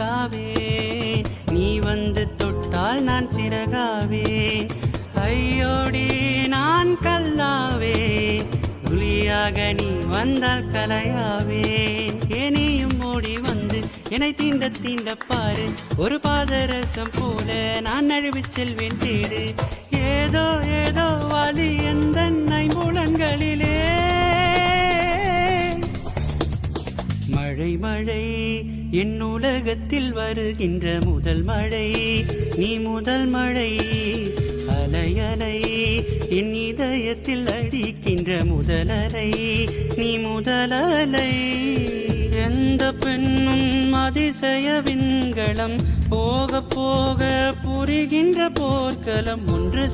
பறக்காவேன், நீ வந்து தொட்டால் நான் சிறகாவேன். ஐயோடி நான் கல்லாவேன், துளியாக நீ வந்தால் கலையாவேன். ஏனியும் ஓடி வந்து என்னை தீண்ட தீண்ட பாரு, ஒரு பாதரசம் போல நான் நழுவிச் செல்வேன் தேடு. ஏதோ ஏதோ வலி எந்த ஐம்புலன்களிலே. மழை மழை என் உலகத்தில் வருகின்ற முதல் மழை, நீ முதல் மழை. அலை அலை என் இதயத்தில் அடிக்கின்ற முதல் அலை, நீ முதல் அலை. எந்த பெண்ணும் அதிசய விண்கலம், போக போக புரிகின்ற போர்க்களம். ஒன்று